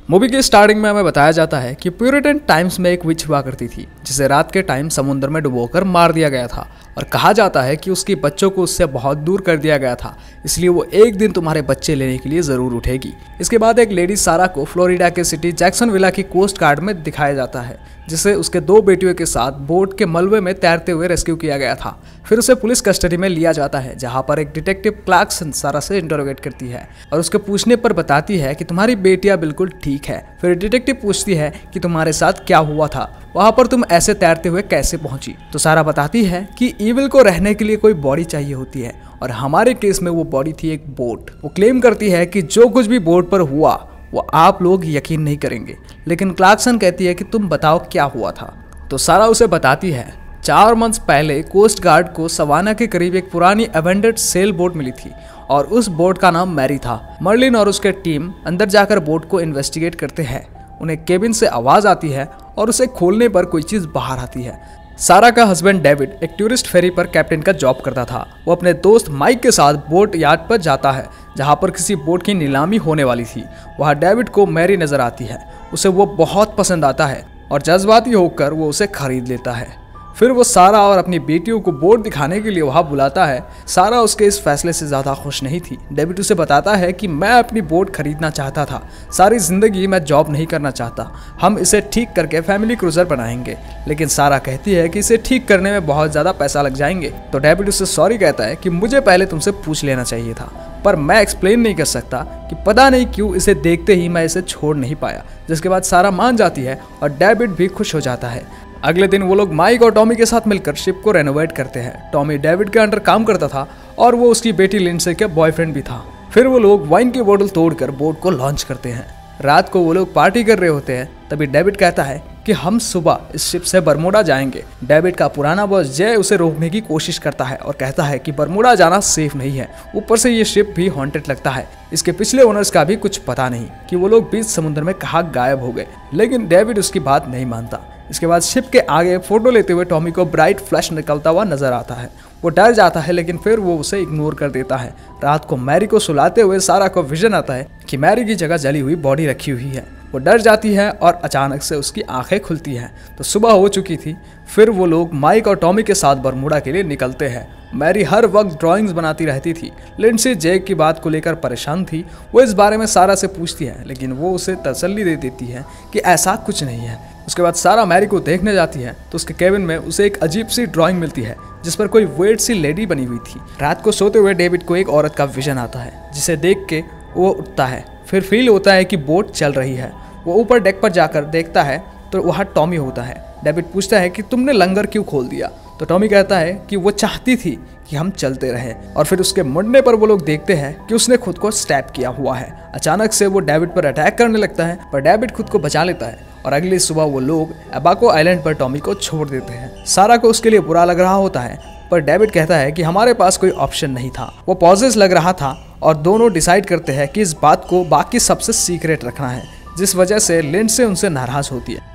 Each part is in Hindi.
मूवी के स्टार्टिंग में हमें बताया जाता है कि प्यूरिटन टाइम्स में एक विच हुआ करती थी जिसे रात के टाइम समुद्र में डुबोकर मार दिया गया था और कहा जाता है कि उसके बच्चों को उससे बहुत दूर कर दिया गया था, इसलिए वो एक दिन तुम्हारे बच्चे लेने के लिए जरूर उठेगी। इसके बाद एक लेडी सारा को फ्लोरिडा के सिटी जैक्सनविला की कोस्ट गार्ड में दिखाया जाता है जिसे उसके 2 बेटियों के साथ बोट के मलबे में तैरते हुए रेस्क्यू किया गया था। फिर उसे पुलिस कस्टडी में लिया जाता है जहां पर एक डिटेक्टिव क्लार्कसन सारा से इंटरोगेट करती है और उसके पूछने पर बताती है कि तुम्हारी बेटियां बिल्कुल ठीक है। फिर डिटेक्टिव पूछती है कि तुम्हारे साथ क्या हुआ था, वहां पर तुम ऐसे तैरते हुए कैसे पहुंची। तो सारा बताती है कि ईविल को रहने के लिए कोई बॉडी चाहिए होती है और हमारे केस में वो बॉडी थी एक बोट। वो क्लेम करती है कि जो कुछ भी बोट पर हुआ वो आप लोग यकीन नहीं करेंगे, लेकिन क्लार्कसन कहती है कि तुम बताओ क्या हुआ था। तो सारा उसे बताती है 4 मंथ्स पहले कोस्ट गार्ड को सवाना के करीब एक पुरानी अबेंडेड सेल बोट मिली थी और उस बोट का नाम मैरी था। मर्लिन और उसके टीम अंदर जाकर बोट को इन्वेस्टिगेट करते हैं। उन्हें केबिन से आवाज आती है और उसे खोलने पर कोई चीज बाहर आती है। सारा का हस्बैंड डेविड एक टूरिस्ट फेरी पर कैप्टन का जॉब करता था। वो अपने दोस्त माइक के साथ बोट यार्ड पर जाता है जहां पर किसी बोट की नीलामी होने वाली थी। वहां डेविड को मैरी नजर आती है, उसे वो बहुत पसंद आता है और जज्बाती होकर वो उसे खरीद लेता है। फिर वो सारा और अपनी बेटियों को बोट दिखाने के लिए वहां बुलाता है। सारा उसके इस फैसले से ज्यादा खुश नहीं थी। डेविड उसे बताता है कि मैं अपनी बोट खरीदना चाहता था, सारी जिंदगी मैं जॉब नहीं करना चाहता, हम इसे ठीक करके फैमिली क्रूजर बनाएंगे। लेकिन सारा कहती है कि इसे ठीक करने में बहुत ज्यादा पैसा लग जाएंगे। तो डेविड उसे सॉरी कहता है कि मुझे पहले तुमसे पूछ लेना चाहिए था, पर मैं एक्सप्लेन नहीं कर सकता कि पता नहीं क्यों इसे देखते ही मैं इसे छोड़ नहीं पाया। जिसके बाद सारा मान जाती है और डेविड भी खुश हो जाता है। अगले दिन वो लोग माइक और टॉमी के साथ मिलकर शिप को रेनोवेट करते हैं। टॉमी डेविड के अंडर काम करता था और वो उसकी बेटी लिंडसे का बॉयफ्रेंड भी था। फिर वो लोग वाइन की बोतल तोड़कर बोट को लॉन्च करते हैं। रात को वो लोग पार्टी कर रहे होते हैं, तभी डेविड कहता है कि हम सुबह इस शिप से बरमूडा जाएंगे। डेविड का पुराना बॉस जय उसे रोकने की कोशिश करता है और कहता है कि बरमूडा जाना सेफ नहीं है, ऊपर से ये शिप भी हॉन्टेड लगता है। इसके पिछले ओनर्स का भी कुछ पता नहीं कि वो लोग बीच समुद्र में कहाँ गायब हो गए, लेकिन डेविड उसकी बात नहीं मानता। इसके बाद शिप के आगे फोटो लेते हुए टॉमी को ब्राइट फ्लैश निकलता हुआ नजर आता है। वो डर जाता है लेकिन फिर वो उसे इग्नोर कर देता है। रात को मैरी को सुलाते हुए सारा को विजन आता है कि मैरी की जगह जली हुई बॉडी रखी हुई है। वो डर जाती है और अचानक से उसकी आंखें खुलती हैं तो सुबह हो चुकी थी। फिर वो लोग माइक और टॉमी के साथ बरमूडा के लिए निकलते हैं। मैरी हर वक्त ड्राइंग्स बनाती रहती थी। लिंडसे जैक की बात को लेकर परेशान थी। वो इस बारे में सारा से पूछती है लेकिन वो उसे तसल्ली दे देती है कि ऐसा कुछ नहीं है। उसके बाद सारा मैरी को देखने जाती है तो उसके केबिन में उसे एक अजीब सी ड्राइंग मिलती है जिस पर कोई वेट सी लेडी बनी हुई थी। रात को सोते हुए डेविड को एक औरत का विजन आता है जिसे देख के वो उठता है। फिर फील होता है कि बोट चल रही है। वो ऊपर डेक पर जाकर देखता है तो वहाँ टॉमी होता है। डेविड पूछता है कि तुमने लंगर क्यों खोल दिया, तो टॉमी कहता है कि वो चाहती थी कि हम चलते रहे। और फिर उसके मुड़ने पर वो लोग देखते हैं कि उसने खुद को स्टैब किया हुआ है। अचानक से वो डेविड पर अटैक करने लगता है पर डेविड खुद को बचा लेता है और अगली सुबह वो लोग एबाको आइलैंड पर टॉमी को छोड़ देते हैं। सारा को उसके लिए बुरा लग रहा होता है पर डेविड कहता है कि हमारे पास कोई ऑप्शन नहीं था। वो पॉजेस लग रहा था और दोनों डिसाइड करते हैं कि इस बात को बाकी सबसे सीक्रेट रखना है, जिस वजह से लिंडसे उनसे नाराज होती है।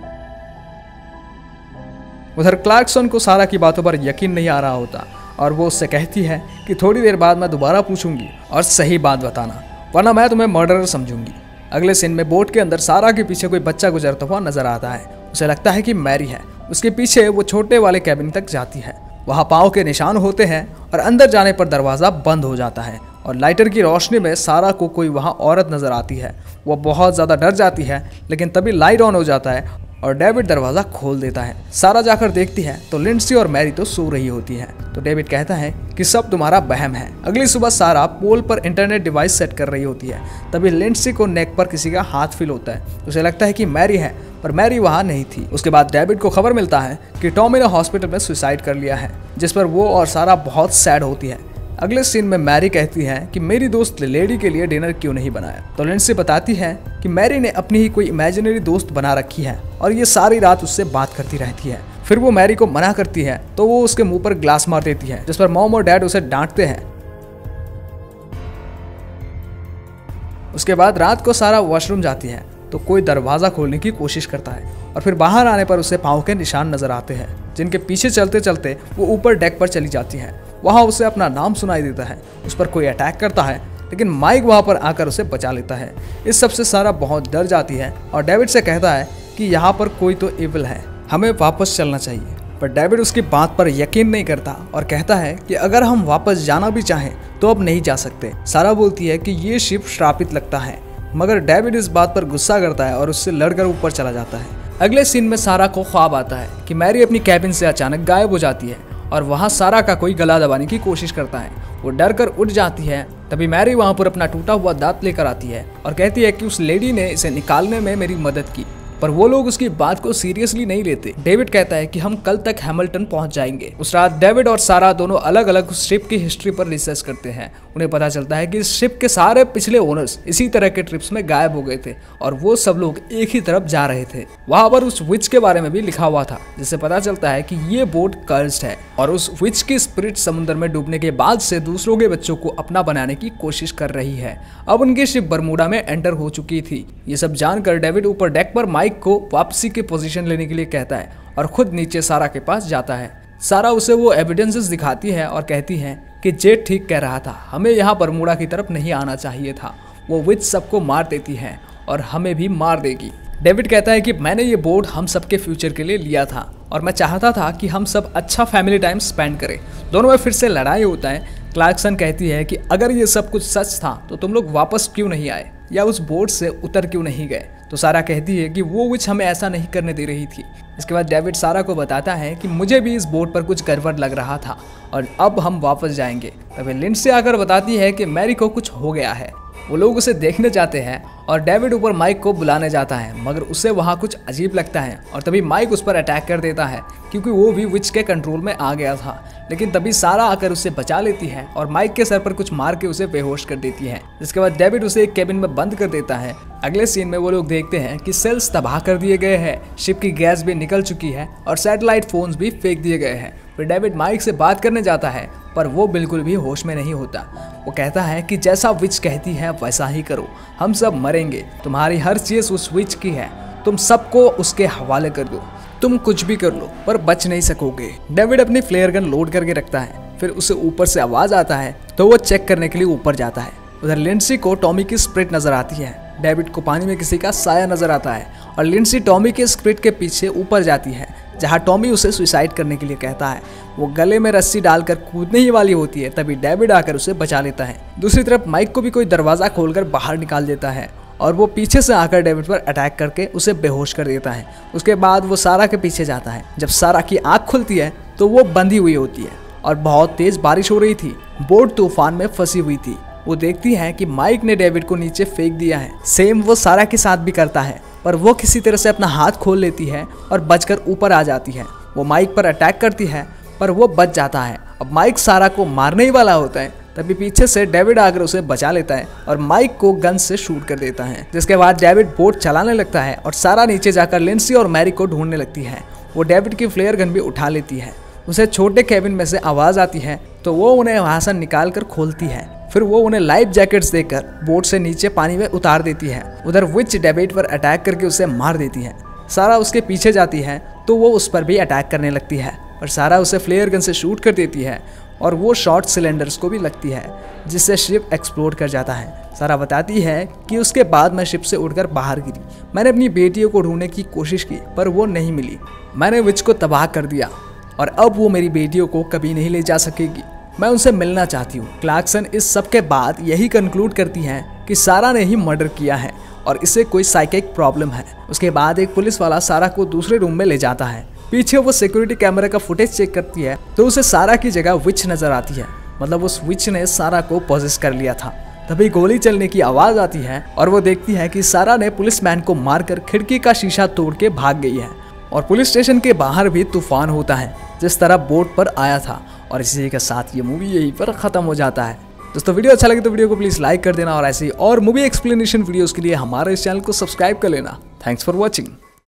उधर क्लार्कसन को सारा की बातों पर यकीन नहीं आ रहा होता और वो उससे कहती है कि थोड़ी देर बाद मैं दोबारा पूछूंगी और सही बात बताना, वरना मैं तुम्हें मर्डरर समझूंगी। अगले सीन में बोट के अंदर सारा के पीछे कोई बच्चा गुजरता हुआ नजर आता है। उसे लगता है कि मैरी है। उसके पीछे वो छोटे वाले कैबिन तक जाती है। वहाँ पाँव के निशान होते हैं और अंदर जाने पर दरवाज़ा बंद हो जाता है और लाइटर की रोशनी में सारा को कोई वहाँ औरत नजर आती है। वो बहुत ज़्यादा डर जाती है लेकिन तभी लाइट ऑन हो जाता है और डेविड दरवाज़ा खोल देता है। सारा जाकर देखती है तो लिंडसे और मैरी तो सो रही होती है। तो डेविड कहता है कि सब तुम्हारा वहम है। अगली सुबह सारा पोल पर इंटरनेट डिवाइस सेट कर रही होती है। तभी लिंडसे को नेक पर किसी का हाथ फील होता है। उसे लगता है कि मैरी है पर मैरी वहाँ नहीं थी। उसके बाद डेविड को खबर मिलता है कि टॉमी ने हॉस्पिटल में सुसाइड कर लिया है, जिस पर वो और सारा बहुत सैड होती है। अगले सीन में मैरी कहती है कि मेरी दोस्त लेडी के लिए डिनर क्यों नहीं बनाया। तो लिंडसे बताती है कि मैरी ने अपनी ही कोई इमेजिनरी दोस्त बना रखी है और ये सारी रात उससे बात करती रहती है। फिर वो मैरी को मना करती है तो वो उसके मुंह पर ग्लास मार देती है, जिस पर मॉम और डैड उसे डांटते हैं। उसके बाद रात को सारा वॉशरूम जाती है तो कोई दरवाजा खोलने की कोशिश करता है और फिर बाहर आने पर उसे पाँव के निशान नजर आते हैं, जिनके पीछे चलते चलते वो ऊपर डेक पर चली जाती है। वहाँ उसे अपना नाम सुनाई देता है। उस पर कोई अटैक करता है लेकिन माइक वहाँ पर आकर उसे बचा लेता है। इस सबसे सारा बहुत डर जाती है और डेविड से कहता है कि यहाँ पर कोई तो इविल है, हमें वापस चलना चाहिए। पर डेविड उसकी बात पर यकीन नहीं करता और कहता है कि अगर हम वापस जाना भी चाहें तो अब नहीं जा सकते। सारा बोलती है कि ये शिप श्रापित लगता है, मगर डेविड इस बात पर गुस्सा करता है और उससे लड़कर ऊपर चला जाता है। अगले सीन में सारा को ख्वाब आता है कि मैरी अपनी कैबिन से अचानक गायब हो जाती है और वहाँ सारा का कोई गला दबाने की कोशिश करता है। वो डर कर उठ जाती है। तभी मैरी वहाँ पर अपना टूटा हुआ दांत लेकर आती है और कहती है कि उस लेडी ने इसे निकालने में मेरी मदद की, पर वो लोग उसकी बात को सीरियसली नहीं लेते। डेविड कहता है कि हम कल तक हैमिल्टन पहुंच जाएंगे। उस रात डेविड और सारा दोनों अलग अलग उस शिप की हिस्ट्री पर रिसर्च करते हैं। उन्हें पता चलता है कि इस शिप के सारे पिछले ओनर्स इसी तरह के ट्रिप्स में गायब हो गए थे और वो सब लोग एक ही तरफ जा रहे थे। वहां पर उस विच के बारे में भी लिखा हुआ था, जिससे पता चलता है कि ये बोट कर्स्ड है और उस विच की स्पिरिट समुद्र में डूबने के बाद से दूसरों के बच्चों को अपना बनाने की कोशिश कर रही है। अब उनकी शिप बरमूडा में एंटर हो चुकी थी। ये सब जानकर डेविड ऊपर डेक पर माइक को वापसी की पोजीशन लेने के लिए कहता है और खुद नीचे सारा के पास जाता है। सारा उसे वो एविडेंसेस दिखाती है और कहती है कि जेड ठीक कह रहा था, हमें यहाँ बरमूडा की तरफ नहीं आना चाहिए था। वो विच सबको मार देती है और हमें भी मार देगी। डेविड कहता है कि मैंने ये बोट हम सबके फ्यूचर के लिए लिया था और मैं चाहता था कि हम सब अच्छा फैमिली टाइम स्पेंड करें। दोनों में फिर से लड़ाई होता है। क्लार्कसन कहती है कि अगर ये सब कुछ सच था तो तुम लोग वापस क्यों नहीं आए या उस बोट से उतर क्यों नहीं गए। तो सारा कहती है कि वो विच हमें ऐसा नहीं करने दे रही थी। इसके बाद डेविड सारा को बताता है कि मुझे भी इस बोट पर कुछ गड़बड़ लग रहा था और अब हम वापस जाएंगे। तभी लिंडसे आकर बताती है कि मैरी को कुछ हो गया है। वो लोग उसे देखने जाते हैं और डेविड ऊपर माइक को बुलाने जाता है, मगर उसे वहाँ कुछ अजीब लगता है और तभी माइक उस पर अटैक कर देता है क्योंकि वो भी विच के कंट्रोल में आ गया था। लेकिन तभी सारा आकर उसे बचा लेती है और माइक के सर पर कुछ मार के उसे बेहोश कर देती है, जिसके बाद डेविड उसे एक केबिन में बंद कर देता है। अगले सीन में वो लोग देखते हैं कि सेल्स तबाह कर दिए गए हैं, शिप की गैस भी निकल चुकी है और सैटेलाइट फोन्स भी फेंक दिए गए हैं। फिर डेविड माइक से बात करने जाता है पर वो बिल्कुल भी होश में नहीं होता। वो कहता है कि जैसा विच कहती है वैसा ही करो, हम सब मरेंगे, तुम्हारी हर चीज उस विच की है, तुम सबको उसके हवाले कर दो, तुम कुछ भी कर लो पर बच नहीं सकोगे। डेविड अपनी फ्लेयर गन लोड करके रखता है। फिर उसे ऊपर से आवाज आता है तो वो चेक करने के लिए ऊपर जाता है। उधर लिंडसी को टॉमी की स्प्रिट नजर आती है। डेविड को पानी में किसी का साया नजर आता है और लिंडसी टॉमी के स्प्रिट के पीछे ऊपर जाती है, जहां टॉमी उसे सुसाइड करने के लिए कहता है। वो गले में रस्सी डालकर कूदने ही वाली होती है, तभी डेविड आकर उसे बचा लेता है। दूसरी तरफ माइक को भी कोई दरवाजा खोलकर बाहर निकाल देता है और वो पीछे से आकर डेविड पर अटैक करके उसे बेहोश कर देता है। उसके बाद वो सारा के पीछे जाता है। जब सारा की आंख खुलती है तो वो बंधी हुई होती है और बहुत तेज बारिश हो रही थी। बोट तूफान में फंसी हुई थी। वो देखती है कि माइक ने डेविड को नीचे फेंक दिया है। सेम वो सारा के साथ भी करता है, पर वो किसी तरह से अपना हाथ खोल लेती है और बचकर ऊपर आ जाती है। वो माइक पर अटैक करती है पर वो बच जाता है। अब माइक सारा को मारने ही वाला होता है, तभी पीछे से डेविड आकर उसे बचा लेता है और माइक को गन से शूट कर देता है। जिसके बाद डेविड बोट चलाने लगता है और सारा नीचे जाकर लिंडसी और मैरी को ढूंढने लगती है। वो डेविड की फ्लेयर गन भी उठा लेती है। उसे छोटे केबिन में से आवाज आती है तो वो उन्हें वहां से निकाल कर खोलती है। फिर वो उन्हें लाइफ जैकेट्स देकर बोट से नीचे पानी में उतार देती है। उधर विच डेविड पर अटैक करके उसे मार देती है। सारा उसके पीछे जाती है तो वो उस पर भी अटैक करने लगती है और सारा उसे फ्लेयर गन से शूट कर देती है और वो शॉर्ट सिलेंडर्स को भी लगती है, जिससे शिप एक्सप्लोड कर जाता है। सारा बताती है कि उसके बाद मैं शिप से उड़कर बाहर गिरी। मैंने अपनी बेटियों को ढूंढने की कोशिश की पर वो नहीं मिली। मैंने विच को तबाह कर दिया और अब वो मेरी बेटियों को कभी नहीं ले जा सकेगी। मैं उनसे मिलना चाहती हूँ। क्लार्कसन इस सब के बाद यही कंक्लूड करती हैं कि सारा ने ही मर्डर किया है और इसे कोई साइकिक प्रॉब्लम है। उसके बाद एक पुलिस वाला सारा को दूसरे रूम में ले जाता है। पीछे वो सिक्योरिटी कैमरे का फुटेज चेक करती है तो उसे सारा की जगह विच नजर आती है, मतलब उस विच ने सारा को पॉजेस कर लिया था। तभी गोली चलने की आवाज आती है और वो देखती है कि सारा ने पुलिसमैन को मारकर खिड़की का शीशा तोड़ के भाग गई है। और पुलिस स्टेशन के बाहर भी तूफान होता है जिस तरह बोट पर आया था। और इसी के साथ ये मूवी यहीं पर खत्म हो जाता है। दोस्तों वीडियो अच्छा लगे तो वीडियो को प्लीज लाइक कर देना और ऐसे ही और मूवी एक्सप्लेनेशन वीडियोस के लिए हमारे इस चैनल को सब्सक्राइब कर लेना। Thanks for watching.